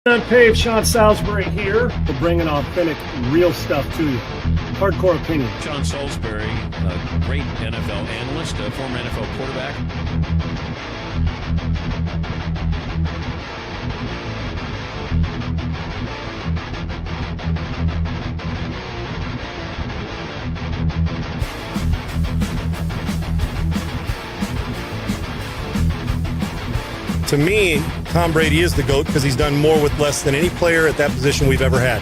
UNPAVED, Sean Salisbury here. We're bringing authentic, real stuff to you. Hardcore opinion. Sean Salisbury, a great NFL analyst, a former NFL quarterback. To me, Tom Brady is the GOAT because he's done more with less than any player at that position we've ever had.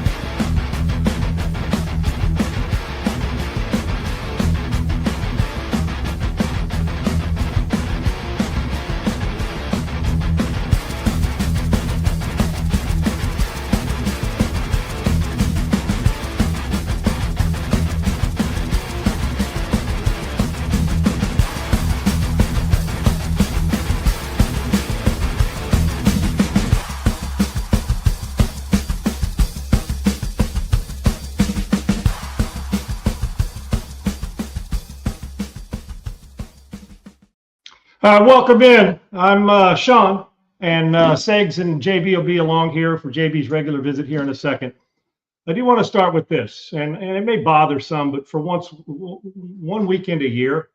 Welcome in. I'm Sean, and Segs and JB will be along here for JB's regular visit here in a second. I do want to start with this, and it may bother some, but for once, one weekend a year,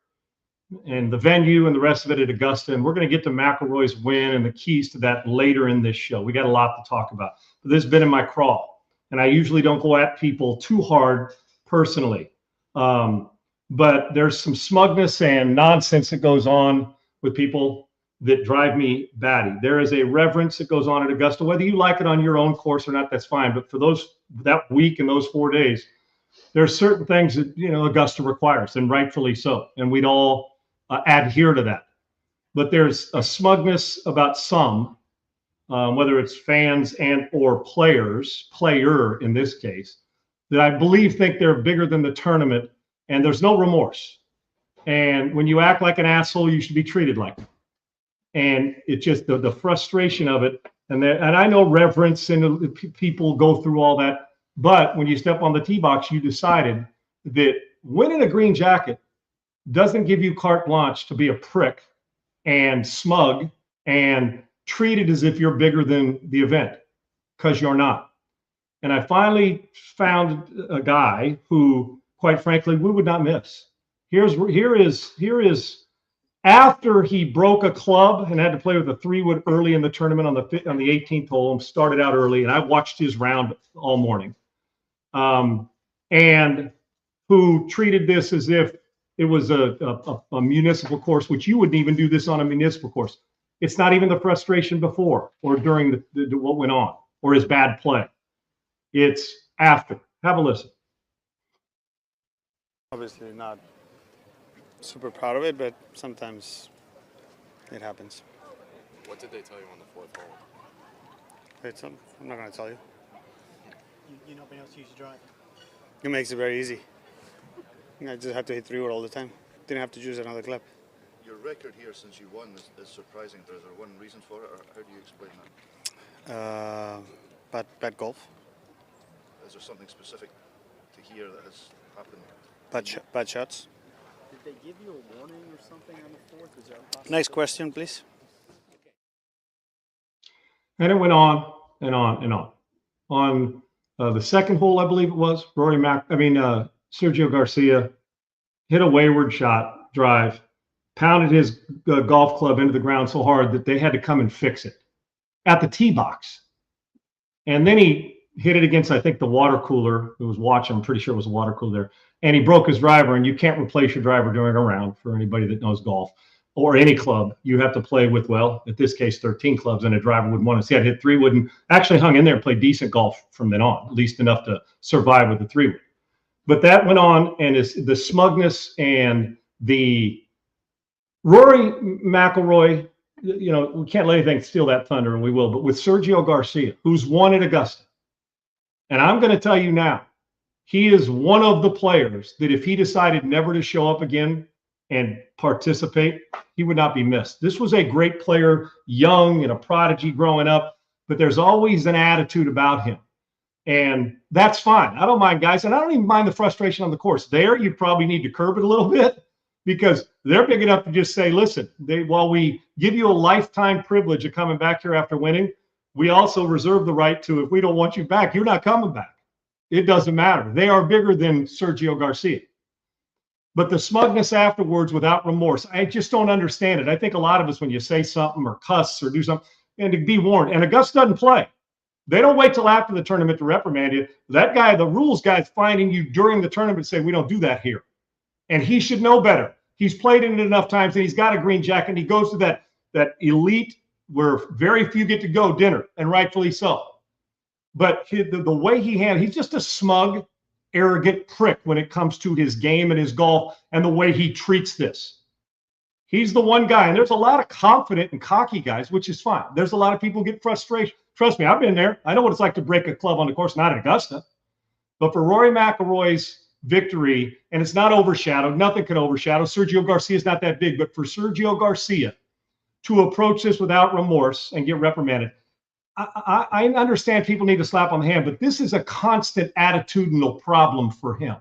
and the venue and the rest of it at Augusta, and we're going to get to Mcllroy's win and the keys to that later in this show. We got a lot to talk about. But this has been in my crawl, and I usually don't go at people too hard personally. But there's some smugness and nonsense that goes on with people that drive me batty. There is a reverence that goes on at Augusta, whether you like it on your own course or not, that's fine. But for that week and those 4 days, there are certain things that, Augusta requires, and rightfully so. And we'd all adhere to that. But there's a smugness about some, whether it's fans and or player in this case, that I believe think they're bigger than the tournament, and there's no remorse. And when you act like an asshole, you should be treated like it. And it's just the frustration of it. And I know reverence and people go through all that. But when you step on the tee box, you decided that winning a green jacket doesn't give you carte blanche to be a prick and smug and treat it as if you're bigger than the event, because you're not. And I finally found a guy who, quite frankly, we would not miss. Here is after he broke a club and had to play with a 3-wood early in the tournament on the 18th hole and started out early, and I watched his round all morning, and who treated this as if it was a municipal course, which you wouldn't even do this on a municipal course. It's not even the frustration before or during what went on or his bad play. It's after. Have a listen. Obviously not super proud of it, but sometimes it happens. What did they tell you on the fourth hole? I'm not going to tell you. You nobody else use your drive. It makes it very easy. I just have to hit 3-wood all the time. Didn't have to choose another club. Your record here since you won is surprising. Is there one reason for it, or how do you explain that? Bad golf. Is there something specific to here that has happened? Bad shots. Did they give you a warning or something on the fourth? Is that Next question, please. And it went on and on and on. On the second hole, I believe it was, Sergio Garcia hit a wayward shot, drive, pounded his golf club into the ground so hard that they had to come and fix it at the tee box. And then he hit it against, I think, the water cooler. It was watching. I'm pretty sure it was a water cooler there. And he broke his driver, and you can't replace your driver during a round for anybody that knows golf or any club. You have to play with, well, in this case, 13 clubs, and a driver would want to see. I'd hit 3-wood and actually hung in there and played decent golf from then on, at least enough to survive with the 3-wood. But that went on, and the smugness and the Rory Mcllroy, we can't let anything steal that thunder, and we will. But with Sergio Garcia, who's won at Augusta, and I'm going to tell you now, he is one of the players that if he decided never to show up again and participate, he would not be missed. This was a great player, young and a prodigy growing up, but there's always an attitude about him. And that's fine. I don't mind, guys. And I don't even mind the frustration on the course. There, you probably need to curb it a little bit because they're big enough to just say, listen, while we give you a lifetime privilege of coming back here after winning, we also reserve the right to, if we don't want you back, you're not coming back. It doesn't matter. They are bigger than Sergio Garcia. But the smugness afterwards without remorse, I just don't understand it. I think a lot of us, when you say something or cuss or do something, and to be warned, and Augusta doesn't play. They don't wait till after the tournament to reprimand you. That guy, the rules guy, is finding you during the tournament, say, we don't do that here. And he should know better. He's played in it enough times, and he's got a green jacket, and he goes to that elite where very few get to go dinner, and rightfully so. But the way he handles, he's just a smug, arrogant prick when it comes to his game and his golf and the way he treats this. He's the one guy, and there's a lot of confident and cocky guys, which is fine. There's a lot of people who get frustration. Trust me, I've been there. I know what it's like to break a club on the course, not at Augusta. But for Rory McIlroy's victory, and it's not overshadowed, nothing can overshadow. Sergio Garcia is not that big, but for Sergio Garcia to approach this without remorse and get reprimanded, I understand people need to slap on the hand, but this is a constant attitudinal problem for him.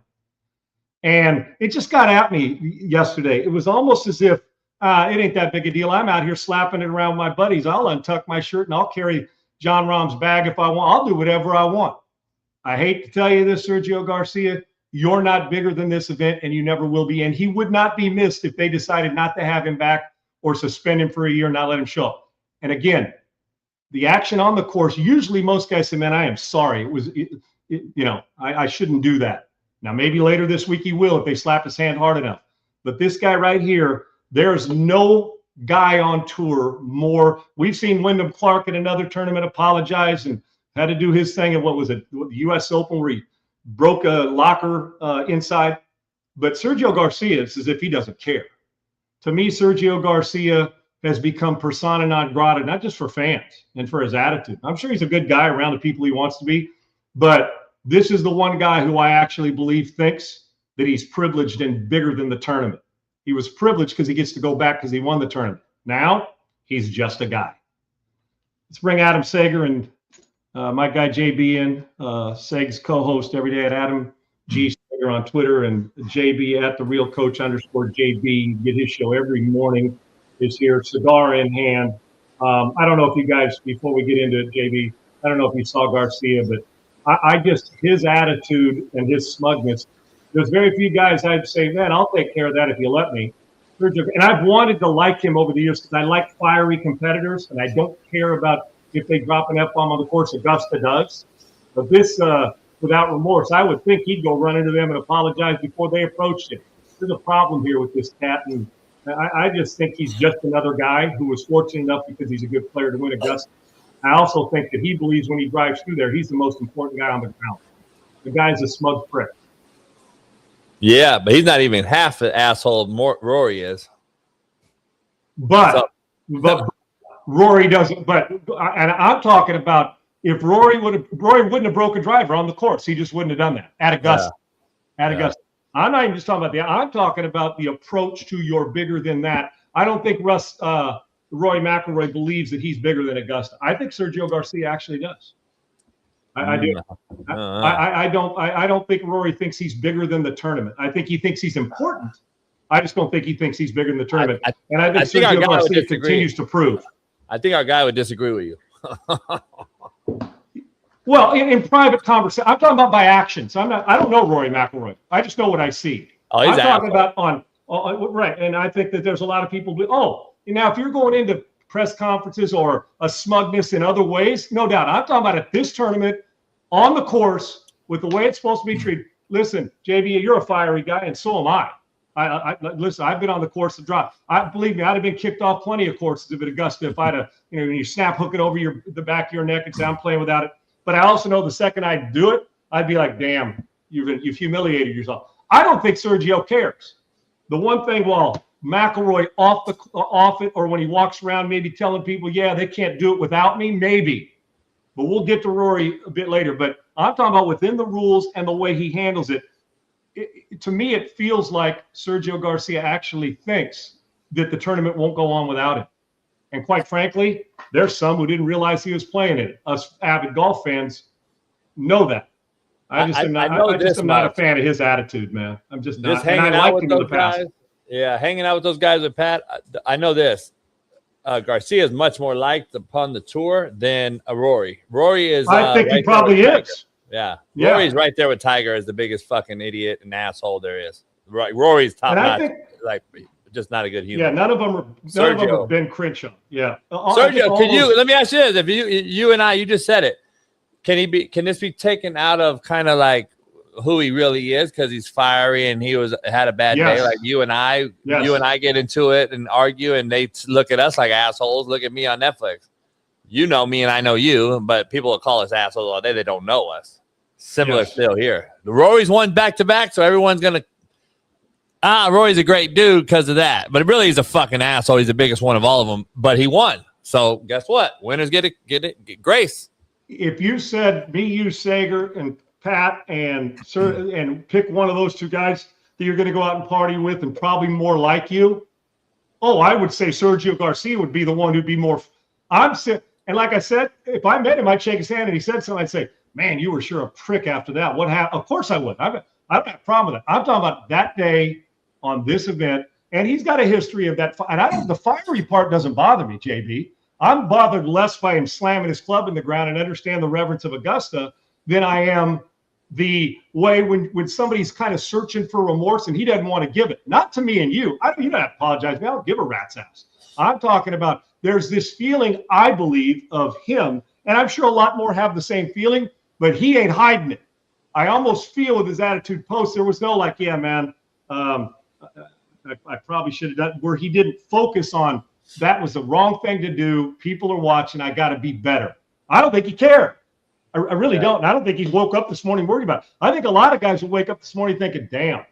And it just got at me yesterday. It was almost as if it ain't that big a deal. I'm out here slapping it around my buddies. I'll untuck my shirt and I'll carry John Rahm's bag if I want. I'll do whatever I want. I hate to tell you this, Sergio Garcia, you're not bigger than this event, and you never will be. And he would not be missed if they decided not to have him back or suspend him for a year and not let him show up. And again, the action on the course, usually most guys say, man, I am sorry. I shouldn't do that. Now, maybe later this week he will if they slap his hand hard enough. But this guy right here, there's no guy on tour more. We've seen Wyndham Clark in another tournament apologize and had to do his thing at the U.S. Open where he broke a locker inside. But Sergio Garcia, it's as if he doesn't care. To me, Sergio Garcia has become persona non grata, not just for fans and for his attitude. I'm sure he's a good guy around the people he wants to be, but this is the one guy who I actually believe thinks that he's privileged and bigger than the tournament. He was privileged because he gets to go back because he won the tournament. Now, he's just a guy. Let's bring Adam Sager and my guy JB in, Seg's co-host every day at Adam G. Sager on Twitter, and JB at @therealcoach_JB. Get his show every morning. Is here, cigar in hand. I don't know if you guys, before we get into it, JB, I don't know if you saw Garcia, but I just, his attitude and his smugness, there's very few guys I'd say, man, I'll take care of that if you let me. And I've wanted to like him over the years because I like fiery competitors, and I don't care about if they drop an F-bomb on the course. Augusta does. But this, without remorse, I would think he'd go run into them and apologize before they approached him. There's a problem here with this cat, and I just think he's just another guy who was fortunate enough because he's a good player to win Augusta. I also think that he believes when he drives through there, he's the most important guy on the ground. The guy's a smug prick. Yeah, but he's not even half the asshole Rory is. But Rory doesn't. And I'm talking about if Rory wouldn't have broke a driver on the course. He just wouldn't have done that at Augusta. Yeah. At Augusta. I'm not even just talking about I'm talking about the approach to you're bigger than that. I don't think Rory McIlroy believes that he's bigger than Augusta. I think Sergio Garcia actually does. I do. I don't think Rory thinks he's bigger than the tournament. I think he thinks he's important. I just don't think he thinks he's bigger than the tournament. I think Sergio Garcia continues to prove. I think our guy would disagree with you. Well, in private conversation, I'm talking about by actions. I don't know Rory McIlroy. I just know what I see. Oh, he's talking about on right. And I think that there's a lot of people. Now if you're going into press conferences or a smugness in other ways, no doubt. I'm talking about at this tournament on the course with the way it's supposed to be treated. Listen, JB, you're a fiery guy, and so am I. Listen, I've been on the course to drop. Believe me, I'd have been kicked off plenty of courses at Augusta if I'd have, when you snap hook it over the back of your neck and say I'm playing without it. But I also know the second I do it, I'd be like, damn, you've humiliated yourself. I don't think Sergio cares. The one thing, McIlroy off it, or when he walks around maybe telling people, yeah, they can't do it without me, maybe. But we'll get to Rory a bit later. But I'm talking about within the rules and the way he handles it. To me, it feels like Sergio Garcia actually thinks that the tournament won't go on without him. And quite frankly, there's some who didn't realize he was playing it. Us avid golf fans know that. I am not a fan of his attitude, man. I'm just not. Hanging out with those guys. Yeah, hanging out with those guys with Pat. I know this. Garcia is much more liked upon the tour than a Rory. Rory is. I think right he probably there with is. Tiger. Yeah. Rory's right there with Tiger as the biggest fucking idiot and asshole there is. Right, Rory's top And I notch. think, Like, just not a good human. yeah, none of them are Ben Crenshaw. Yeah, Sergio, let me ask you this: if you and I, you just said it, can this be taken out of kind of like who he really is because he's fiery and had a bad day, like you and I get into it and argue and they look at us like assholes. Look at me on Netflix. You know me and I know you, but people will call us assholes all day. They don't know us. Similar still here. The Rory's won back-to-back, so everyone's gonna Rory's a great dude because of that. But really he's a fucking asshole. He's the biggest one of all of them, but he won. So guess what? Winners get grace. If you said me, you, Sager, and Pat and pick one of those two guys that you're going to go out and party with and probably more like you, I would say Sergio Garcia would be the one who'd be more. And like I said, if I met him, I'd shake his hand and he said something, I'd say, man, you were sure a prick after that. What happened? Of course I would. I've got a problem with that. I'm talking about that day on this event, and he's got a history of that. And the fiery part doesn't bother me, JB. I'm bothered less by him slamming his club in the ground and understand the reverence of Augusta than I am the way when somebody's kind of searching for remorse and he doesn't want to give it. Not to me and you. You don't have to apologize. I don't give a rat's ass. I'm talking about there's this feeling, I believe, of him, and I'm sure a lot more have the same feeling, but he ain't hiding it. I almost feel with his attitude post, there was no like, yeah, man, I probably should have done, where he didn't focus on that was the wrong thing to do. People are watching. I got to be better. I don't think he cared. I really don't. And I don't think he woke up this morning worried about it. I think a lot of guys will wake up this morning thinking, damn,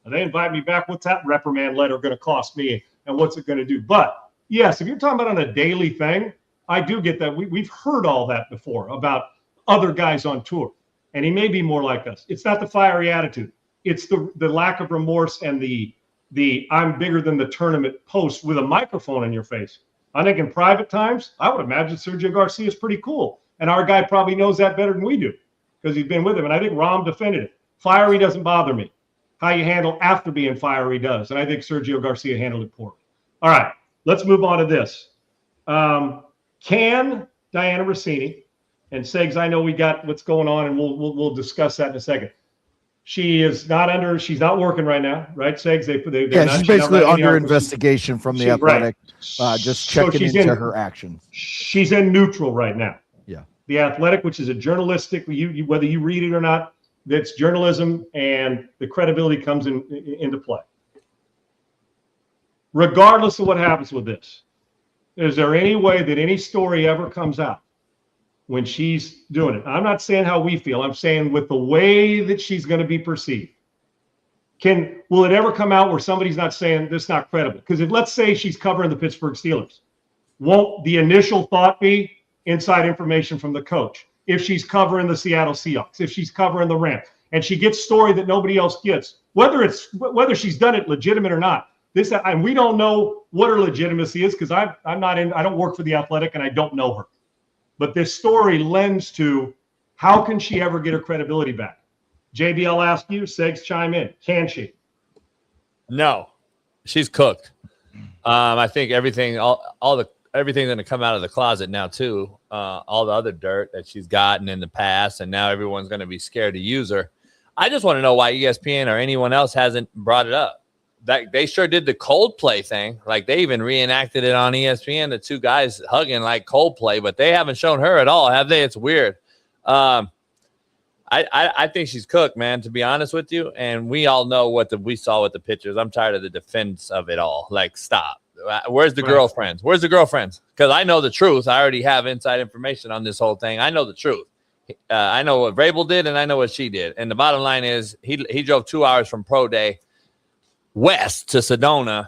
they invite me back. What's that reprimand letter going to cost me? And what's it going to do? But yes, if you're talking about on a daily thing, I do get that. We've heard all that before about other guys on tour. And he may be more like us. It's not the fiery attitude. It's the lack of remorse and the I'm bigger than the tournament post with a microphone in your face. I think in private times, I would imagine Sergio Garcia is pretty cool. And our guy probably knows that better than we do because he's been with him. And I think Rahm defended it. Fiery doesn't bother me. How you handle after being fiery does. And I think Sergio Garcia handled it poorly. All right, let's move on to this. Can Diana Rossini, and Segs, I know we got what's going on, and we'll discuss that in a second. She's not working right now, right, Segs? She's basically under investigation from the Athletic, just checking into her actions. She's in neutral right now. Yeah. The Athletic, which is a journalistic, whether you read it or not, that's journalism, and the credibility comes into play. Regardless of what happens with this, is there any way that any story ever comes out when she's doing it? I'm not saying how we feel. I'm saying with the way that she's going to be perceived. Will it ever come out where somebody's not saying this is not credible? Because let's say she's covering the Pittsburgh Steelers, won't the initial thought be inside information from the coach? If she's covering the Seattle Seahawks, if she's covering the Rams, and she gets story that nobody else gets, whether she's done it legitimate or not, and we don't know what her legitimacy is because I don't work for the Athletic and I don't know her. But this story lends to how can she ever get her credibility back? JB, I'll ask you. Segs, chime in. Can she? No, she's cooked. I think everything going to come out of the closet now too. All the other dirt that she's gotten in the past, and now everyone's going to be scared to use her. I just want to know why ESPN or anyone else hasn't brought it up. That they sure did the Coldplay thing. Like they even reenacted it on ESPN, the two guys hugging like Coldplay, but they haven't shown her at all, have they? It's weird. I think she's cooked, man, to be honest with you. And we all know what we saw with the pictures. I'm tired of the defense of it all. Like, stop. Where's the girlfriends? Where's the girlfriends? Because I know the truth. I already have inside information on this whole thing. I know the truth. I know what Vrabel did, and I know what she did. And the bottom line is he drove 2 hours from Pro Day west to Sedona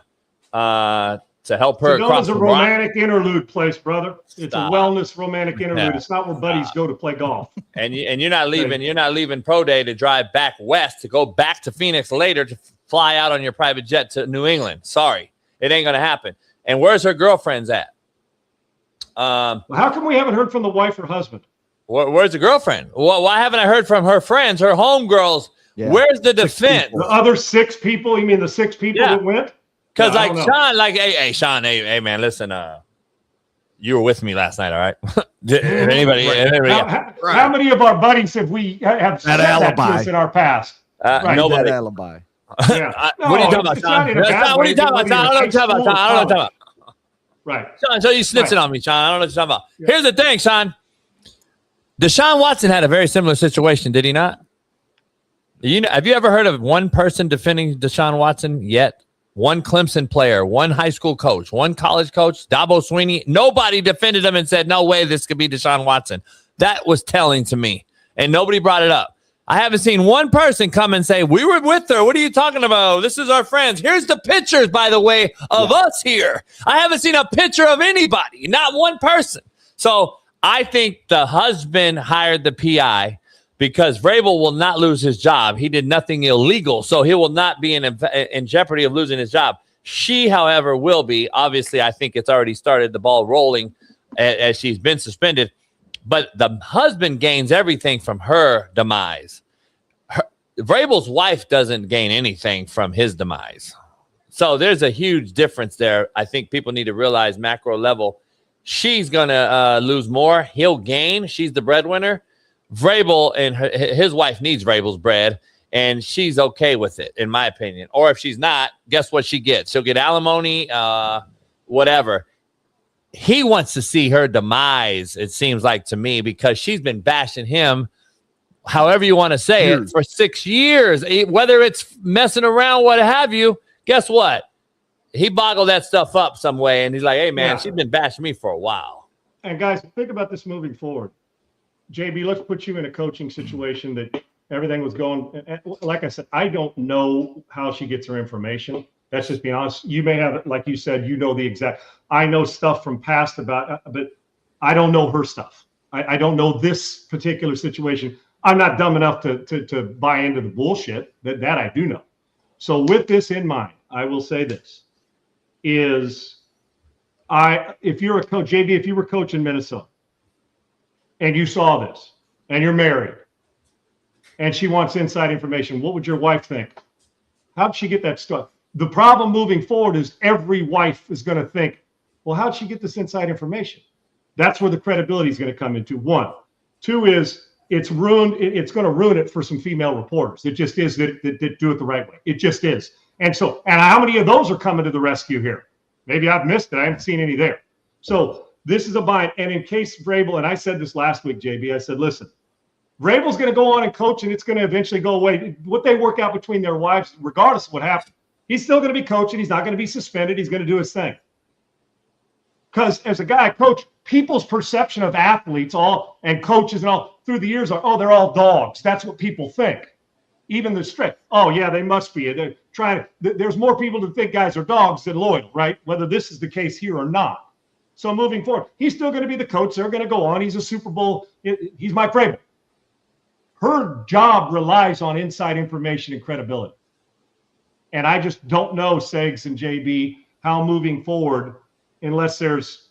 to help her. Sedona's a romantic interlude place, brother. It's a wellness romantic interlude. Yeah. It's not where buddies go to play golf. And you're not leaving. You're not leaving Pro Day to drive back west to go back to Phoenix later to fly out on your private jet to New England. Sorry, it ain't gonna happen. And where's her girlfriends at? Well, how come we haven't heard from the wife or husband? Where's the girlfriend? Why haven't I heard from her friends, her homegirls? Yeah. Where's the defense? The other 6 people? You mean the 6 people that went? Because Sean, hey, Sean, hey, man, listen, you were with me last night, all right? Anybody? How many of our buddies have said that to us in our past? Nobody. That alibi. Yeah. What are you talking about, Sean? What are you talking about, Sean? I don't know what you're talking about, Sean. I don't know what you're talking about. Right. Sean, so you snitching on me, Sean. I don't know what you're talking about. Yeah. Here's the thing, Sean. Deshaun Watson had a very similar situation, did he not? Have you ever heard of one person defending Deshaun Watson yet? One Clemson player, one high school coach, one college coach, Dabo Swinney. Nobody defended him and said, no way this could be Deshaun Watson. That was telling to me, and nobody brought it up. I haven't seen one person come and say, we were with her. What are you talking about? This is our friends. Here's the pictures, by the way, of us here. I haven't seen a picture of anybody, not one person. So I think the husband hired the PI because Vrabel will not lose his job. He did nothing illegal, so he will not be in jeopardy of losing his job. She, however, will be. Obviously, I think it's already started the ball rolling as she's been suspended. But the husband gains everything from her demise. Vrabel's wife doesn't gain anything from his demise. So there's a huge difference there. I think people need to realize macro level. She's going to lose more. He'll gain. She's the breadwinner. Vrabel and his wife needs Vrabel's bread, and she's okay with it, in my opinion. Or if she's not, guess what she gets? She'll get alimony, whatever. He wants to see her demise, it seems like to me, because she's been bashing him, however you want to say it, for 6 years. Whether it's messing around, what have you, guess what? He boggled that stuff up some way, and he's like, hey, man, she's been bashing me for a while. And, guys, think about this moving forward. JB, let's put you in a coaching situation that everything was going. Like I said, I don't know how she gets her information. That's just being honest. You may have, like you said, the exact. I know stuff from past about, but I don't know her stuff. I don't know this particular situation. I'm not dumb enough to buy into the bullshit that I do know. So with this in mind, I will say this is if you're a coach, JB, if you were coaching Minnesota, and you saw this, and you're married, and she wants inside information, what would your wife think? How'd she get that stuff? The problem moving forward is every wife is going to think, well, how'd she get this inside information? That's where the credibility is going to come into. 1. 2 is it's ruined. It's going to ruin it for some female reporters. It just is that do it the right way. It just is. And how many of those are coming to the rescue here? Maybe I've missed it. I haven't seen any there. So this is a bind. And in case Vrabel, and I said this last week, JB, I said, listen, Vrabel's going to go on and coach, and it's going to eventually go away. What they work out between their wives, regardless of what happens, he's still going to be coaching. He's not going to be suspended. He's going to do his thing. Because as a guy, coach, people's perception of athletes and coaches and all through the years are, they're all dogs. That's what people think. Even the strict. Oh, yeah, they must be. They're trying to. There's more people that think guys are dogs than loyal, right? Whether this is the case here or not. So moving forward, he's still going to be the coach. They're going to go on. He's a Super Bowl. He's Mike Vrabel. Her job relies on inside information and credibility. And I just don't know, Segs and JB, how moving forward, unless there's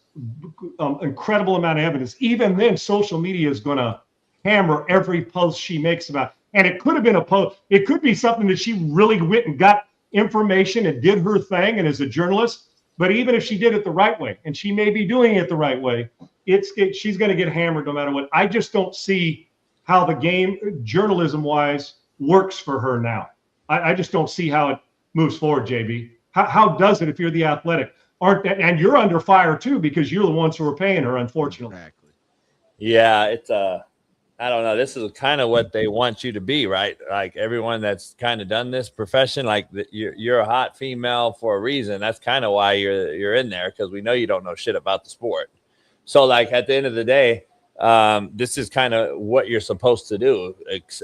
incredible amount of evidence. Even then, social media is going to hammer every post she makes about. And it could have been a post. It could be something that she really went and got information and did her thing and is a journalist. But even if she did it the right way, and she may be doing it the right way, she's going to get hammered no matter what. I just don't see how the game, journalism-wise, works for her now. I just don't see how it moves forward, JB. How does it if you're the Athletic? And you're under fire, too, because you're the ones who are paying her, unfortunately. Exactly. Yeah, it's I don't know. This is kind of what they want you to be, right? Like everyone that's kind of done this profession, like you're a hot female for a reason. That's kind of why you're in there, because we know you don't know shit about the sport. So like at the end of the day, this is kind of what you're supposed to do.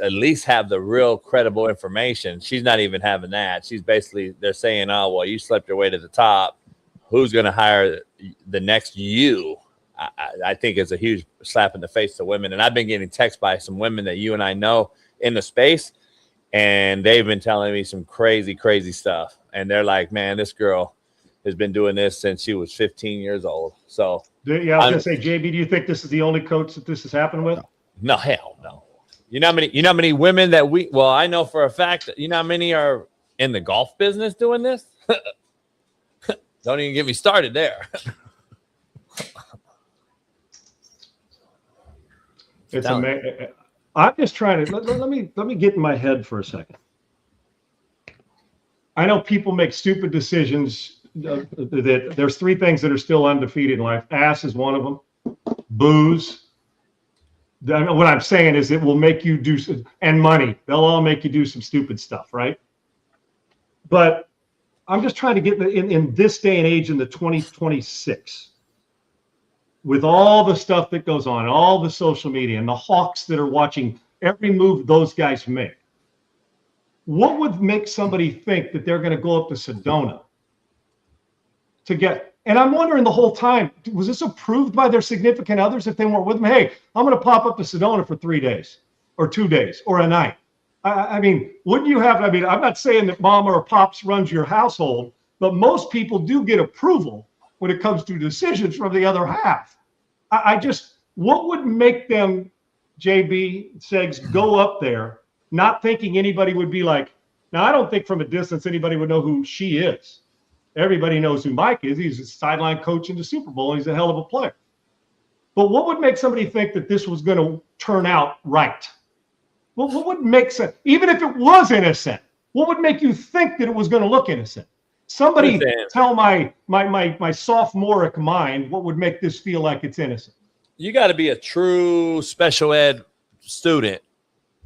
At least have the real credible information. She's not even having that. She's basically, they're saying, oh, well, you slept your way to the top. Who's going to hire the next you? I think it's a huge slap in the face to women. And I've been getting texts by some women that you and I know in the space, and they've been telling me some crazy, crazy stuff. And they're like, man, this girl has been doing this since she was 15 years old. So, yeah, I was going to say, JB, do you think this is the only coach that this has happened with? No, hell no. You know how many women that I know for a fact that how many are in the golf business doing this? Don't even get me started there. It's amazing. I'm just trying to let me get in my head for a second. I know people make stupid decisions. That there's three things that are still undefeated in life. Ass is one of them. Booze. What I'm saying is it will make you do, and money. They'll all make you do some stupid stuff, right? But I'm just trying to get in this day and age, in the 2026, with all the stuff that goes on, all the social media, and the hawks that are watching every move those guys make. What would make somebody think that they're going to go up to Sedona to get? And I'm wondering the whole time, was this approved by their significant others if they weren't with them? Hey, I'm going to pop up to Sedona for 3 days or 2 days or a night. I mean, wouldn't you have? I mean, I'm not saying that mama or pops runs your household, but most people do get approval when it comes to decisions from the other half. What would make them, JB, Segs, go up there not thinking anybody would be like, now I don't think from a distance anybody would know who she is. Everybody knows who Mike is. He's a sideline coach in the Super Bowl, and he's a hell of a player. But what would make somebody think that this was going to turn out right? Well, what would make sense? Even if it was innocent, what would make you think that it was going to look innocent? Somebody tell my sophomoric mind what would make this feel like it's innocent. You got to be a true special ed student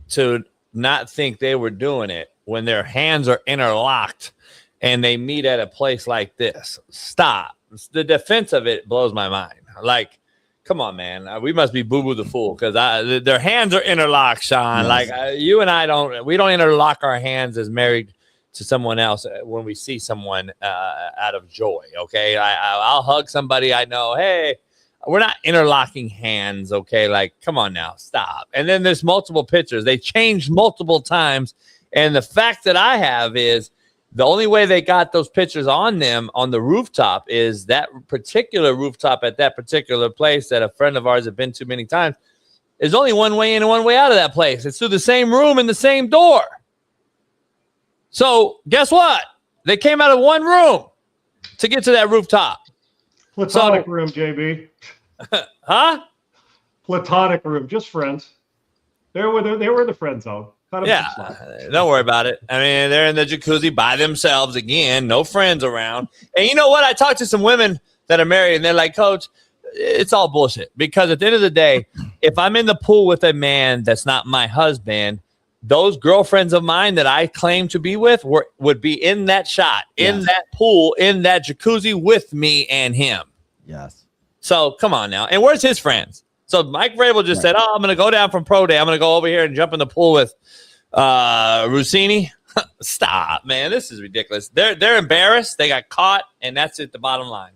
to not think they were doing it when their hands are interlocked and they meet at a place like this. Stop. The defense of it blows my mind. Like, come on, man. We must be Boo-Boo the Fool because their hands are interlocked, Sean. Yes. Like you and I don't interlock our hands as married to someone else when we see someone out of joy. Okay, I'll hug somebody I know. Hey, we're not interlocking hands. Okay, like come on now, stop. And then there's multiple pictures. They changed multiple times, and the fact that I have is the only way they got those pictures on them on the rooftop is that particular rooftop at that particular place that a friend of ours had been to many times. There's only one way in and one way out of that place. It's through the same room and the same door. So guess what? They came out of one room to get to that rooftop. Platonic room, JB. Huh? Platonic room, just friends. They were in the friend zone. Yeah, don't worry about it. I mean, they're in the jacuzzi by themselves again, no friends around. And you know what? I talked to some women that are married, and they're like, Coach, it's all bullshit. Because at the end of the day, if I'm in the pool with a man that's not my husband, those girlfriends of mine that I claim to be with would be in that shot, in that pool, in that jacuzzi with me and him. Yes. So come on now. And where's his friends? So Mike Vrabel just said, I'm going to go down from pro day. I'm going to go over here and jump in the pool with Rossini. Stop, man. This is ridiculous. They're embarrassed. They got caught, and that's it, the bottom line.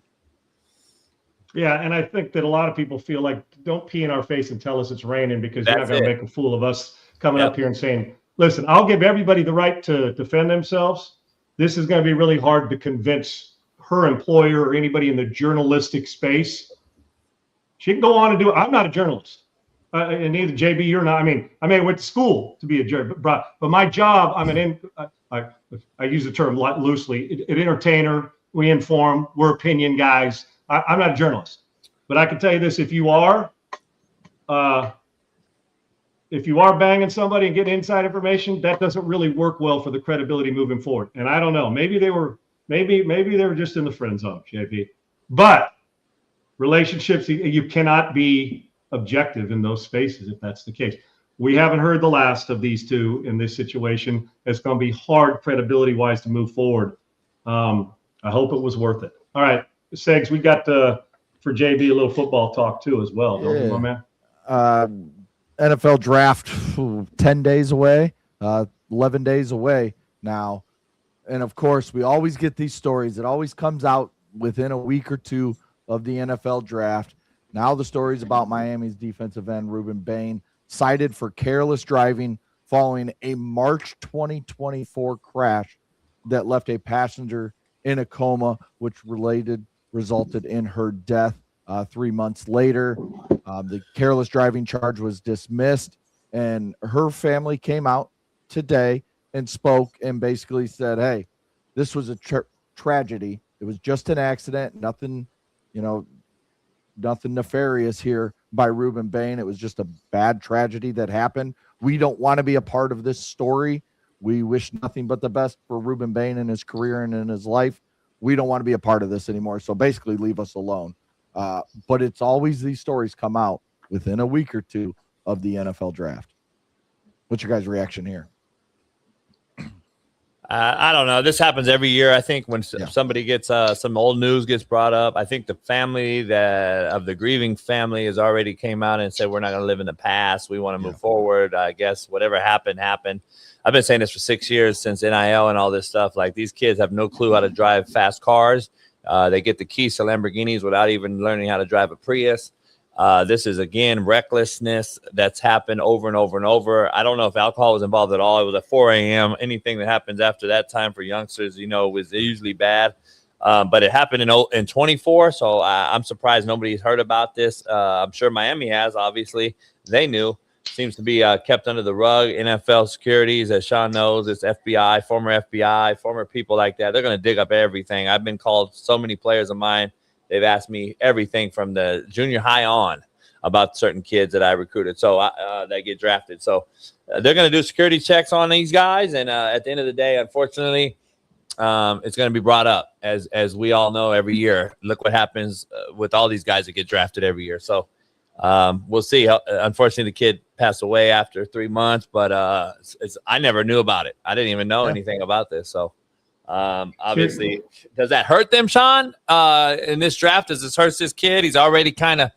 Yeah, and I think that a lot of people feel like don't pee in our face and tell us it's raining because you're not going to make a fool of us coming up here and saying, listen, I'll give everybody the right to defend themselves. This is going to be really hard to convince her employer or anybody in the journalistic space. She can go on and do it. I'm not a journalist. And neither JB, you're not. I went to school to be a journalist, but my job, I use the term loosely, an entertainer. We inform. We're opinion guys. I'm not a journalist, but I can tell you this: if you are banging somebody and getting inside information, that doesn't really work well for the credibility moving forward. And I don't know. Maybe they were just in the friend zone, JB. But relationships, you cannot be objective in those spaces if that's the case. We haven't heard the last of these two in this situation. It's going to be hard credibility-wise to move forward. I hope it was worth it. All right, Segs, we got for JB a little football talk too as well, don't we, my man? NFL draft 10 days away, 11 days away now. And of course, we always get these stories. It always comes out within a week or two of the NFL draft. Now the stories about Miami's defensive end, Ruben Bain, cited for careless driving following a March 2024 crash that left a passenger in a coma, which resulted in her death 3 months later. The careless driving charge was dismissed, and her family came out today and spoke and basically said, hey, this was a tragedy. It was just an accident, nothing nefarious here by Ruben Bain. It was just a bad tragedy that happened. We don't want to be a part of this story. We wish nothing but the best for Ruben Bain in his career and in his life. We don't want to be a part of this anymore. So basically leave us alone. But it's always these stories come out within a week or two of the NFL draft. What's your guys' reaction here? I don't know. This happens every year. I think when somebody gets some old news gets brought up, I think the family of the grieving family has already came out and said, we're not going to live in the past. We want to move forward. I guess whatever happened. I've been saying this for 6 years since NIL and all this stuff. Like, these kids have no clue how to drive fast cars. They get the keys to Lamborghinis without even learning how to drive a Prius. This is, again, recklessness that's happened over and over and over. I don't know if alcohol was involved at all. It was at 4 a.m. Anything that happens after that time for youngsters, was usually bad. But it happened in 24, so I'm surprised nobody's heard about this. I'm sure Miami has, obviously. They knew. Seems to be kept under the rug. NFL securities, as Sean knows, it's FBI, former people like that. They're going to dig up everything. I've been called, so many players of mine, they've asked me everything from the junior high on about certain kids that I recruited, so that get drafted. So they're going to do security checks on these guys, and at the end of the day, unfortunately, it's going to be brought up, as we all know, every year. Look what happens with all these guys that get drafted every year. So we'll see. Unfortunately, the kid passed away after 3 months, but I never knew about it. I didn't even know anything about this. So obviously, does that hurt them, Sean? In this draft, does this hurt this kid? He's already kind of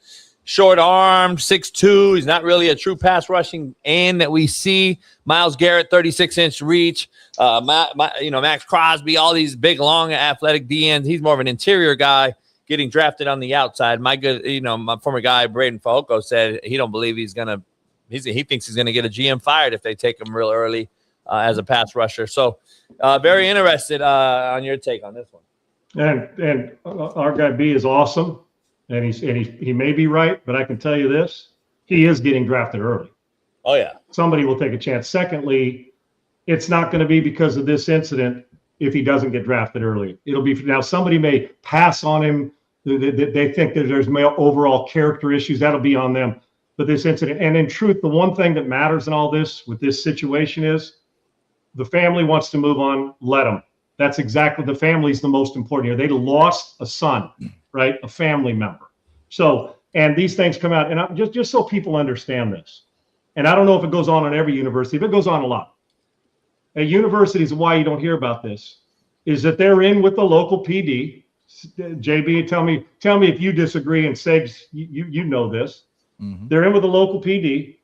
short-armed, 6'2". He's not really a true pass rushing end that we see. Myles Garrett, 36-inch reach. Max Crosby, all these big, long, athletic DNs. He's more of an interior guy getting drafted on the outside. My former guy, Braden Fauco, said he don't believe he thinks he's going to get a GM fired if they take him real early as a pass rusher. So very interested on your take on this one. And our guy B is awesome, and he may be right, but I can tell you this: he is getting drafted early. Oh yeah, somebody will take a chance. Secondly, it's not going to be because of this incident if he doesn't get drafted early. It'll be now. Somebody may pass on him. They think that there's overall character issues. That'll be on them. But this incident, and in truth, the one thing that matters in all this with this situation is the family wants to move on. Let them. That's exactly, the family's the most important here. They lost a son, right? A family member. So, and these things come out, and just so people understand this, and I don't know if it goes on in every university, but it goes on a lot. At universities, why you don't hear about this is that they're in with the local PD. JB, tell me if you disagree, and Segs, you know this. Mm-hmm. They're in with the local PD.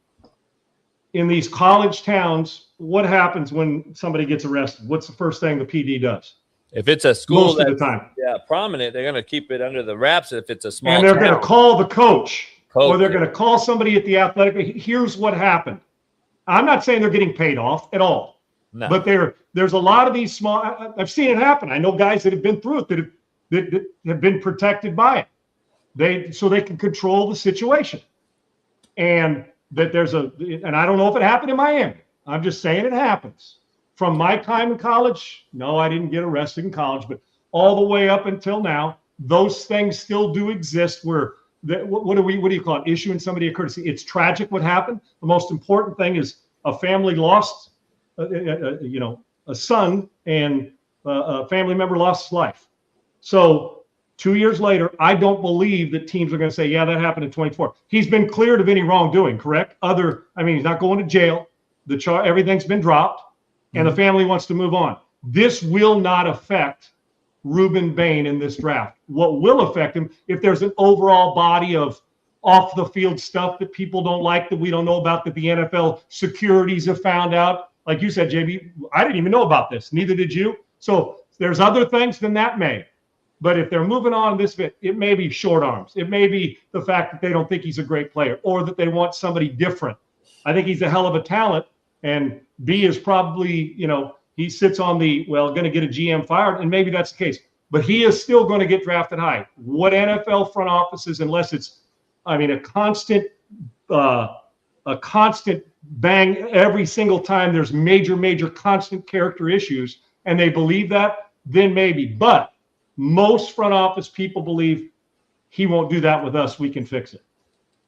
In these college towns, what happens when somebody gets arrested? What's the first thing the PD does? If it's a school most of the time, prominent, they're going to keep it under the wraps. If it's a small and they're town, going to call the coach, or they're going to call somebody at the athletic. Here's what happened. I'm not saying they're getting paid off at all, no. But there's a lot of these small. I've seen it happen. I know guys that have been through it that have been protected by it. So they can control the situation, and that and I don't know if it happened in Miami. I'm just saying it happens. From my time in college, no, I didn't get arrested in college, but all the way up until now, those things still do exist. Where what do you call it? Issuing somebody a courtesy. It's tragic what happened. The most important thing is a family lost, a son, and a family member lost his life. So 2 years later, I don't believe that teams are going to say, yeah, that happened in 24. He's been cleared of any wrongdoing, correct? He's not going to jail. Everything's been dropped, and the family wants to move on. This will not affect Ruben Bain in this draft. What will affect him, if there's an overall body of off-the-field stuff that people don't like, that we don't know about, that the NFL securities have found out. Like you said, JB, I didn't even know about this. Neither did you. So there's other things than that may. But if they're moving on this bit, it may be short arms. It may be the fact that they don't think he's a great player, or that they want somebody different. I think he's a hell of a talent, and B is probably, he sits on going to get a GM fired, and maybe that's the case. But he is still going to get drafted high. What NFL front offices, unless it's, a constant bang every single time there's major constant character issues, and they believe that, then maybe. But most front office people believe he won't do that with us. We can fix it.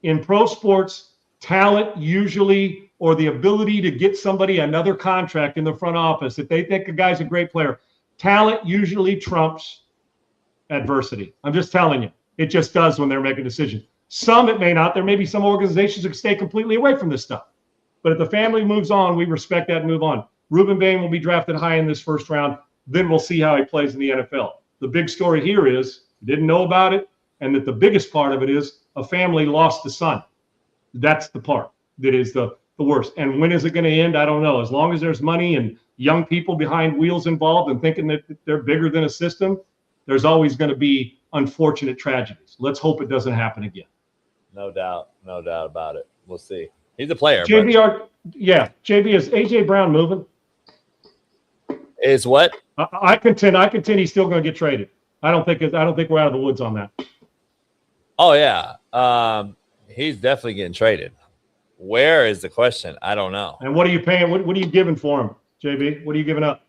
In pro sports, talent usually, or the ability to get somebody another contract in the front office, if they think a guy's a great player, talent usually trumps adversity. I'm just telling you. It just does when they're making decisions. Some it may not. There may be some organizations that stay completely away from this stuff. But if the family moves on, we respect that and move on. Ruben Bain will be drafted high in this first round. Then we'll see how he plays in the NFL. The big story here is didn't know about it, and that the biggest part of it is a family lost a son. That's the part that is the worst. And when is it going to end? I don't know. As long as there's money and young people behind wheels involved and thinking that they're bigger than a system, there's always going to be unfortunate tragedies. Let's hope it doesn't happen again. No doubt about it. We'll see. He's a player. JB, JB, is AJ Brown moving? Is what? I contend he's still going to get traded. I don't think we're out of the woods on that. Oh yeah, he's definitely getting traded. Where is the question? I don't know. And what are you paying? What are you giving for him, JB? What are you giving up?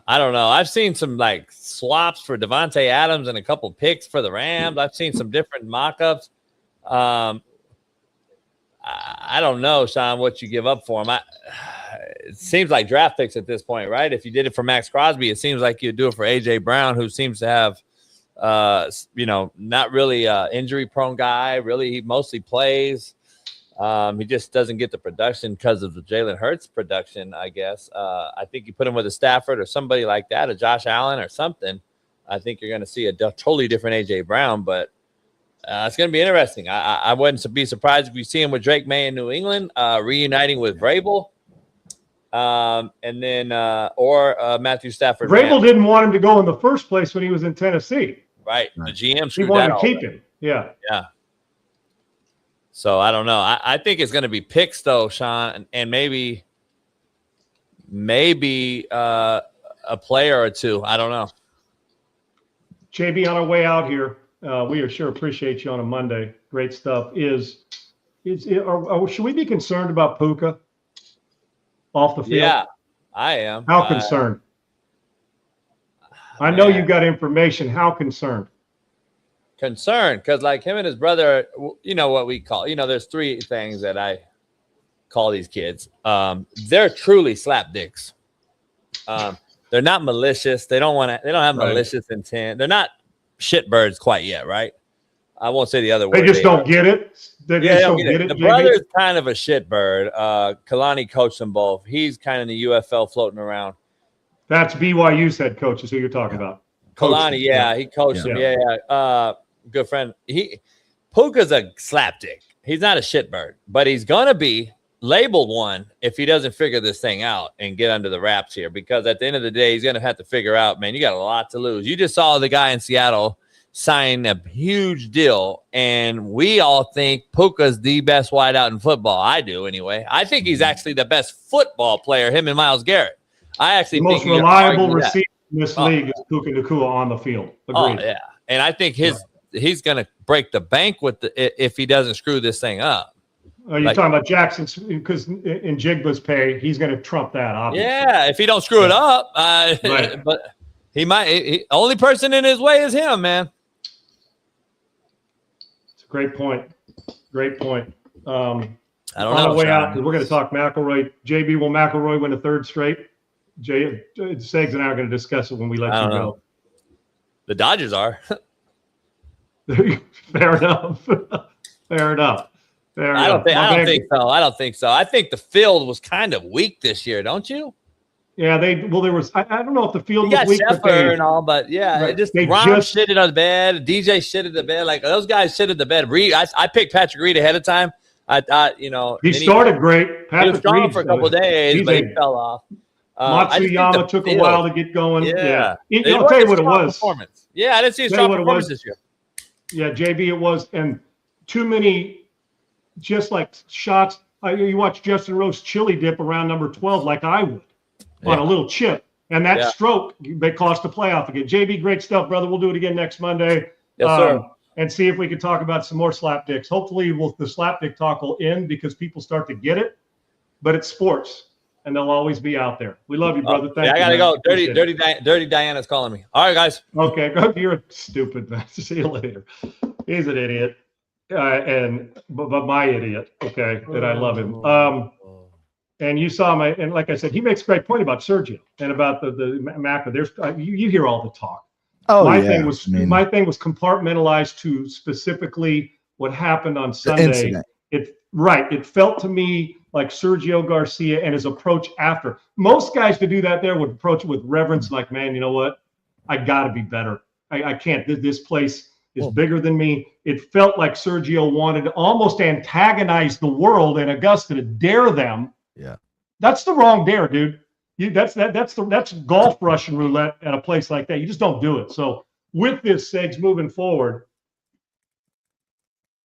I don't know. I've seen some like swaps for Devontae Adams and a couple picks for the Rams. I've seen some different mock-ups. I don't know, Sean, what you give up for him. It seems like draft picks at this point, right? If you did it for Max Crosby, it seems like you'd do it for AJ Brown, who seems to have, not really injury-prone guy. Really, he mostly plays. He just doesn't get the production because of the Jalen Hurts production, I guess. I think you put him with a Stafford or somebody like that, a Josh Allen or something. I think you're going to see a totally different A.J. Brown, but it's going to be interesting. I wouldn't be surprised if we see him with Drake May in New England, reuniting with Vrabel, and then Matthew Stafford. Vrabel didn't want him to go in the first place when he was in Tennessee. Right. The GM he wanted to keep him. Yeah. Yeah. So I don't know. I think it's going to be picks though, Sean, and maybe a player or two. I don't know. JB, on our way out here, we sure appreciate you on a Monday. Great stuff. Should we be concerned about Puka off the field? Yeah, I am. How concerned? I know you got information. How concerned? Concerned because like him and his brother, you know what we call, there's three things that I call these kids. They're truly slap dicks. They're not malicious. They don't have malicious intent. They're not shitbirds quite yet, right? I won't say the other word. They just don't get it. They just don't get it. The brother's kind of a shitbird. Kalani coached them both. He's kind of in the UFL floating around. That's BYU's head coach is who you're talking about. Kalani, he coached him. Yeah. Good friend. Puka's a slapdick. He's not a shitbird, but he's gonna be labeled one if he doesn't figure this thing out and get under the wraps here. Because at the end of the day, he's gonna have to figure out, man, you got a lot to lose. You just saw the guy in Seattle sign a huge deal, and we all think Puka's the best wideout in football. I do anyway. I think he's actually the best football player. Him and Miles Garrett. I actually think the most reliable receiver in this league is Puka Nacua on the field. Agreed. Oh yeah, and I think he's going to break the bank if he doesn't screw this thing up. You're talking about Jackson because in Jigba's pay, he's going to trump that, obviously. Yeah, if he don't screw it up. Right. But he might. Only person in his way is him, man. It's a great point. Great point. I don't know. On the way out, because we're going to talk McElroy. JB, will McElroy win a third straight? Segs and I are going to discuss it when we let you go. The Dodgers are. Fair enough. Fair enough. I don't think so. I think the field was kind of weak this year, don't you? Yeah, there was. I don't know if the field was weak, and all, but yeah, right. Ron shitted on the bed. DJ shitted the bed. Like those guys shitted the bed. I picked Patrick Reed ahead of time. He started great. Patrick he was strong for a couple of days, but he fell off. Matsuyama took a while to get going. Yeah. I'll tell you what it was. Yeah, I didn't see a strong performance this year. Yeah, JB, it was, and too many, just like shots. You watch Justin Rose chili dip around number 12, like I would, on a little chip, and that stroke they cost a playoff again. JB, great stuff, brother. We'll do it again next Monday. Yes, sir. And see if we can talk about some more slapdicks. Hopefully, the slapdick talk will end because people start to get it. But it's sports, and they'll always be out there. We love you, brother. Thank Yeah, I you. gotta man. go. Appreciate it. Dirty Diana's calling me. All right, guys. Okay, you're stupid, man. See you later. He's an idiot, but my idiot. Okay, that I love him. And you saw and like I said, he makes a great point about Sergio and about the Macro. There's you hear all the talk. Oh, my yeah. thing was compartmentalized to specifically what happened on Sunday. Incident. It felt to me like Sergio Garcia and his approach after. Most guys to do that there would approach it with reverence, like, man, you know what? I got to be better. I can't. This place is bigger than me. It felt like Sergio wanted to almost antagonize the world and Augusta to dare them. Yeah, that's the wrong dare, dude. That's golf Russian roulette at a place like that. You just don't do it. So with this, Segs, moving forward,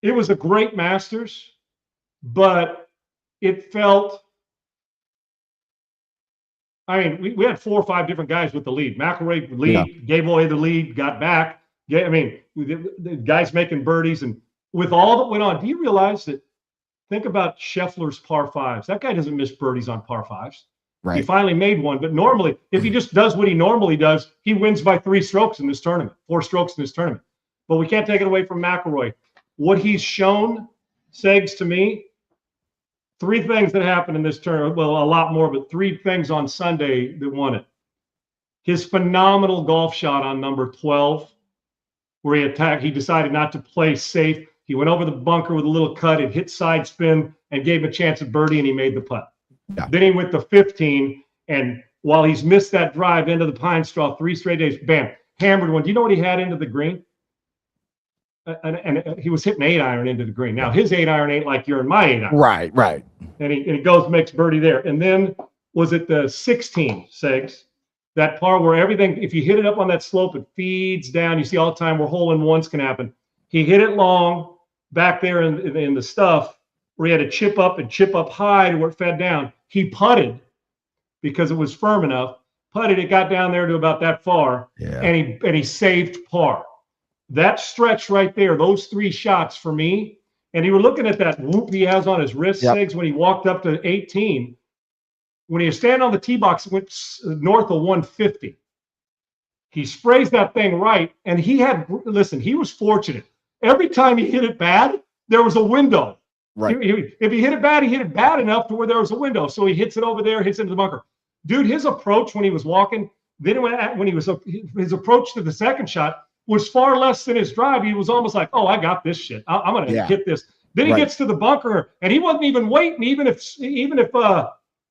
it was a great Masters, but it felt. I mean, we had 4 or 5 different guys with the lead. Mcllroy lead, gave away the lead, got back. Yeah, I mean, the guys making birdies, and with all that went on, do you realize that? Think about Scheffler's par 5s. That guy doesn't miss birdies on par 5s. right. He finally made one, but normally, if he just does what he normally does, he wins by 3 strokes in this tournament, 4 strokes in this tournament. But we can't take it away from McIlroy. What he's shown, Segs, to me, 3 things that happened in this tournament. Well, a lot more, but 3 things on Sunday that won it. His phenomenal golf shot on number 12, where he decided not to play safe. He went over the bunker with a little cut. It hit side spin and gave him a chance at birdie, and he made the putt. Yeah. Then he went to 15, and while he's missed that drive into the pine straw 3 straight days, bam, hammered one. Do you know what he had into the green? And he was hitting 8-iron into the green. Now, his 8-iron ain't like you're in my 8-iron. Right. And he goes, makes birdie there. And then was it the 16, Segs? That par where everything, if you hit it up on that slope, it feeds down. You see all the time where hole-in-ones can happen. He hit it long back there in the stuff where he had to chip up and chip up high to where it fed down. He putted because it was firm enough. Putted, it got down there to about that far, and he saved par. That stretch right there, those 3 shots for me, and you were looking at that whoop he has on his wrist, Segs, when he walked up to 18. When he was standing on the tee box, it went north of 150. He sprays that thing right, and he was fortunate. Every time he hit it bad, there was a window. Right. If he hit it bad enough to where there was a window. So he hits it over there, hits into the bunker. Dude, his approach when he was walking, his approach to the second shot was far less than his drive. He was almost like, oh, I got this shit. I'm going to hit this. Then he gets to the bunker, and he wasn't even waiting, even if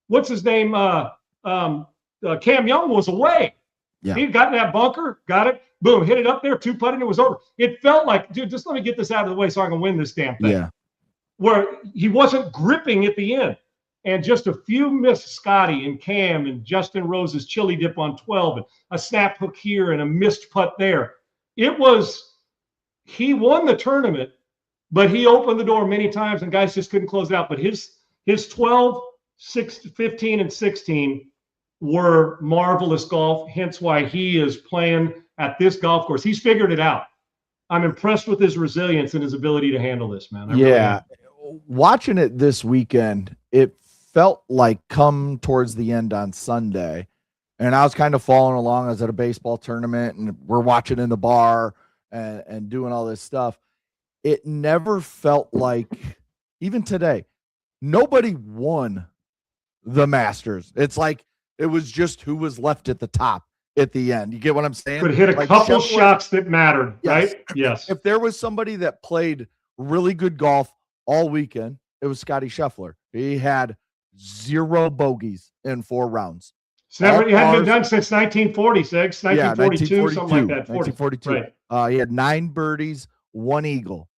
what's his name, Cam Young was away. Yeah. He got in that bunker, got it, boom, hit it up there, 2-putted, and it was over. It felt like, dude, just let me get this out of the way so I can win this damn thing. Yeah. Where he wasn't gripping at the end. And just a few missed Scotty and Cam and Justin Rose's chili dip on 12 and a snap hook here and a missed putt there. He won the tournament, but he opened the door many times and guys just couldn't close it out. But his 12, 15, and 16 were marvelous golf, hence why he is playing at this golf course. He's figured it out. I'm impressed with his resilience and his ability to handle this, man. Watching it this weekend, it felt like come towards the end on Sunday, and I was kind of following along. I was at a baseball tournament, and we're watching in the bar and doing all this stuff. It never felt like, even today, nobody won the Masters. It's like it was just who was left at the top at the end. You get what I'm saying? Could hit a couple shots that mattered, yes, right? Yes. If there was somebody that played really good golf all weekend, it was Scotty Scheffler. He had 0 bogeys in 4 rounds. It hadn't been done since 1946, 1942, something like that. 1942. Right. He had 9 birdies, 1 eagle.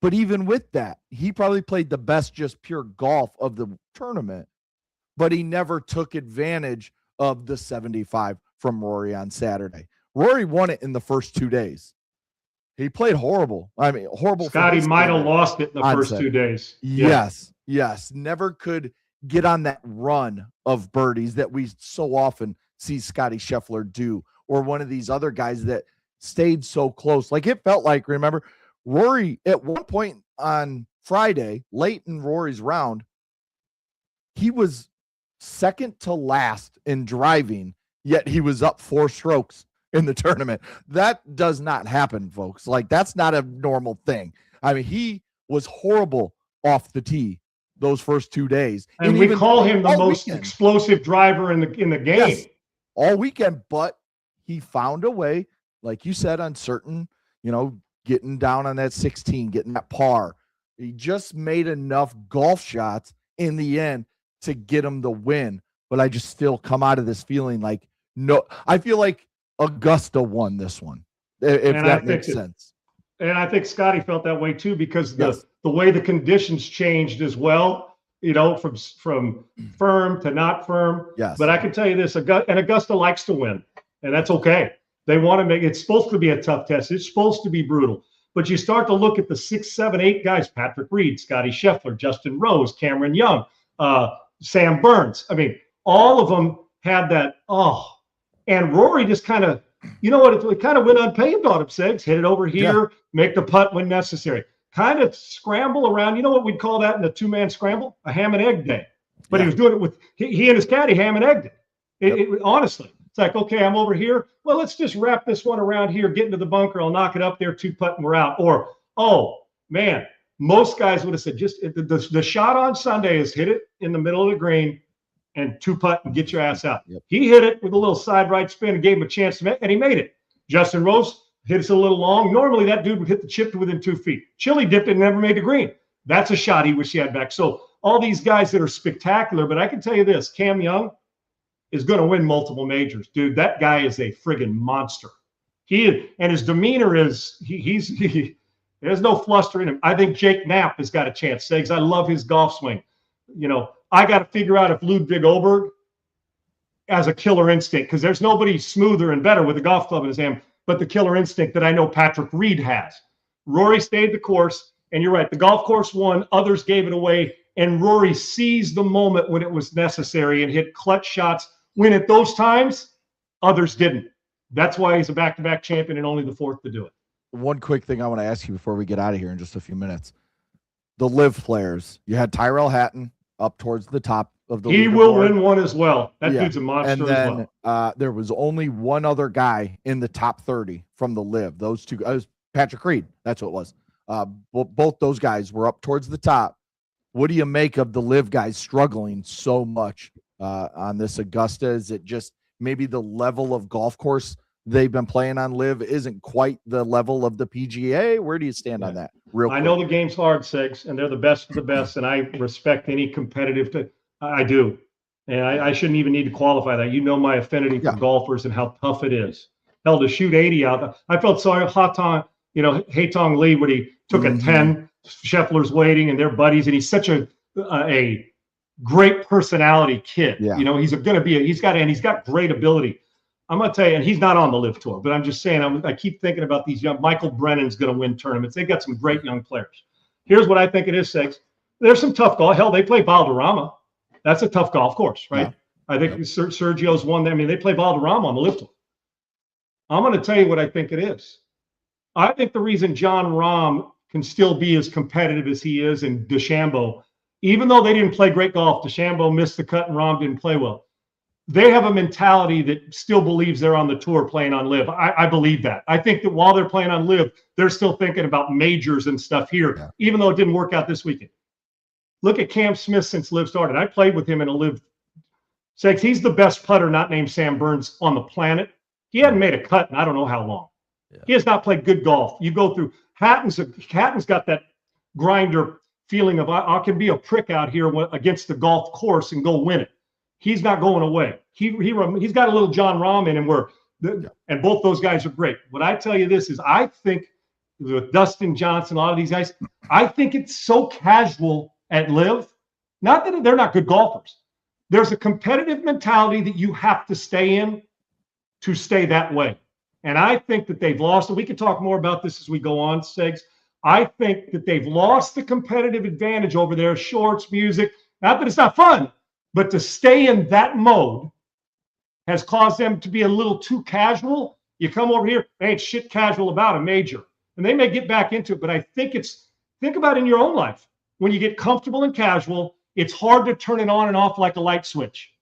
But even with that, he probably played the best just pure golf of the tournament, but he never took advantage of the 75 from Rory on Saturday. Rory won it in the first 2 days. He played horrible. I mean, horrible. Scotty might have lost it in the first 2 days. Yes. Never could get on that run of birdies that we so often see Scotty Scheffler do, or one of these other guys that stayed so close. Like it felt like, remember, Rory at one point on Friday, late in Rory's round, he was second to last in driving, yet he was up 4 strokes in the tournament. That does not happen, folks. Like, that's not a normal thing. I mean, he was horrible off the tee those first 2 days. And we even call him the all most weekend. explosive driver in the game. Yes, all weekend, but he found a way, like you said, on certain, getting down on that 16, getting that par. He just made enough golf shots in the end to get him the win. But I just still come out of this feeling like, no, I feel like Augusta won this one, if that makes sense. And I think Scotty felt that way too, because Yes. the way the conditions changed as well, from firm to not firm. Yes. But I can tell you this, Augusta likes to win, and that's okay. They want to make it's supposed to be a tough test. It's supposed to be brutal. But you start to look at the 6, 7, 8 guys: Patrick Reed, Scotty Scheffler, Justin Rose, Cameron Young, Sam Burns. I mean, all of them had that. And Rory just kind of, it kind of went unpaved on him. Segs, hit it over here, make the putt when necessary. Kind of scramble around. You know what we'd call that in a 2-man scramble? A ham and egg day. But he was doing it with he and his caddy ham and egged it. Honestly, it's like, okay, I'm over here. Well, let's just wrap this one around here, get into the bunker. I'll knock it up there, 2-putt, and we're out. Or, oh man, most guys would have said, just the shot on Sunday is hit it in the middle of the green and 2-putt and get your ass out. Yep. He hit it with a little side right spin and gave him a chance to make, and he made it. Justin Rose hit it a little long. Normally that dude would hit the chip to within 2 feet. Chili dipped it and never made the green. That's a shot he wish he had back. So all these guys that are spectacular, but I can tell you this, Cam Young is going to win multiple majors. Dude, that guy is a friggin' monster. And his demeanor is, there's no fluster in him. I think Jake Knapp has got a chance. Segs, I love his golf swing. I got to figure out if Ludwig Oberg has a killer instinct, because there's nobody smoother and better with a golf club in his hand, but the killer instinct that I know Patrick Reed has. Rory stayed the course, and you're right, the golf course won, others gave it away, and Rory seized the moment when it was necessary and hit clutch shots when at those times others didn't. That's why he's a back-to-back champion and only the 4th to do it. One quick thing I want to ask you before we get out of here in just a few minutes. The live players, you had Tyrell Hatton up towards the top of the He leaderboard. will win one as well. That dude's a monster and then, as well. There was only one other guy in the top 30 from the live. Those two guys, Patrick Reed, that's what it was. Both those guys were up towards the top. What do you make of the live guys struggling so much on this Augusta? Is it just maybe the level of golf course they've been playing on live isn't quite the level of the PGA? Where do you stand on that? I know the game's hard, Segs, and they're the best of the best, and I respect any competitive. I do, and I shouldn't even need to qualify that. You know my affinity for golfers and how tough it is. Hell, to shoot 80 out, I felt sorry. Haitong Lee, when he took a 10, Scheffler's waiting, and they're buddies, and he's such a great personality kid. Yeah. He's got great ability. I'm going to tell you, and he's not on the live tour, but I'm just saying, I keep thinking about these young. Michael Brennan's going to win tournaments. They've got some great young players. Here's what I think it is, Segs. There's some tough golf. Hell, they play Valderrama. That's a tough golf course, right? Yeah. I think Sergio's won. I mean, they play Valderrama on the live tour. I'm going to tell you what I think it is. I think the reason John Rahm can still be as competitive as he is, and DeChambeau, even though they didn't play great golf, DeChambeau missed the cut and Rahm didn't play well. They have a mentality that still believes they're on the tour playing on live. I believe that. I think that while they're playing on live, they're still thinking about majors and stuff here, even though it didn't work out this weekend. Look at Cam Smith since live started. I played with him in a live. Segs, he's the best putter not named Sam Burns on the planet. He hadn't made a cut in I don't know how long. Yeah. He has not played good golf. You go through Hatton's got that grinder feeling of I can be a prick out here against the golf course and go win it. He's not going away. He's got a little John Rahm in him and both those guys are great. What I tell you this is I think with Dustin Johnson, a lot of these guys, I think it's so casual at live. Not that they're not good golfers. There's a competitive mentality that you have to stay in to stay that way. And I think that they've lost, and we can talk more about this as we go on, Segs. I think that they've lost the competitive advantage over there, shorts, music. Not that it's not fun, but to stay in that mode has caused them to be a little too casual. You come over here, they ain't shit casual about a major. And they may get back into it, but I think think about it in your own life. When you get comfortable and casual, It's hard to turn it on and off like a light switch.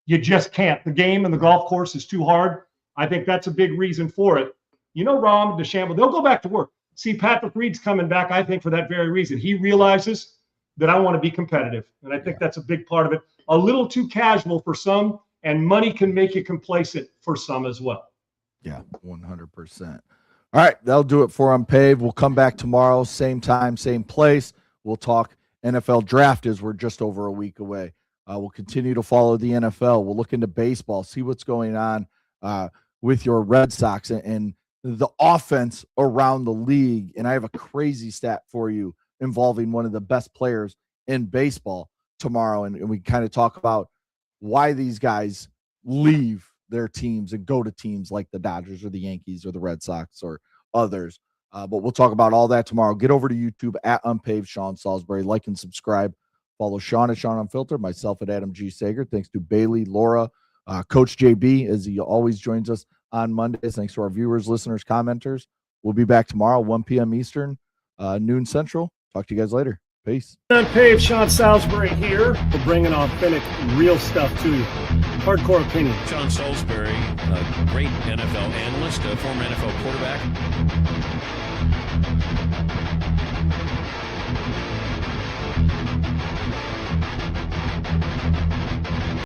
You just can't. The game and the golf course is too hard. I think that's a big reason for it. You know, Rahm, DeChambeau, they'll go back to work. See, Patrick Reed's coming back, I think, for that very reason. He realizes that I want to be competitive, and I think that's a big part of it. A little too casual for some, and money can make you complacent for some as well. Yeah, 100%. All right, that'll do it for Unpaved. We'll come back tomorrow, same time, same place. We'll talk NFL draft as we're just over a week away. We'll continue to follow the NFL. We'll look into baseball, see what's going on with your Red Sox and the offense around the league. And I have a crazy stat for you involving one of the best players in baseball tomorrow. And we kind of talk about why these guys leave their teams and go to teams like the Dodgers or the Yankees or the Red Sox or others. But we'll talk about all that tomorrow. Get over to YouTube at Unpaved Sean Salisbury. Like and subscribe. Follow Sean at Sean Unfiltered, myself at Adam G. Sager. Thanks to Bailey, Laura, Coach JB, as he always joins us on Mondays. Thanks to our viewers, listeners, commenters. We'll be back tomorrow, 1 p.m. Eastern, noon Central. Talk to you guys later. Peace. Unpaved, Sean Salisbury here. We're bringing authentic, real stuff to you. Hardcore opinion. Sean Salisbury, a great NFL analyst, a former NFL quarterback.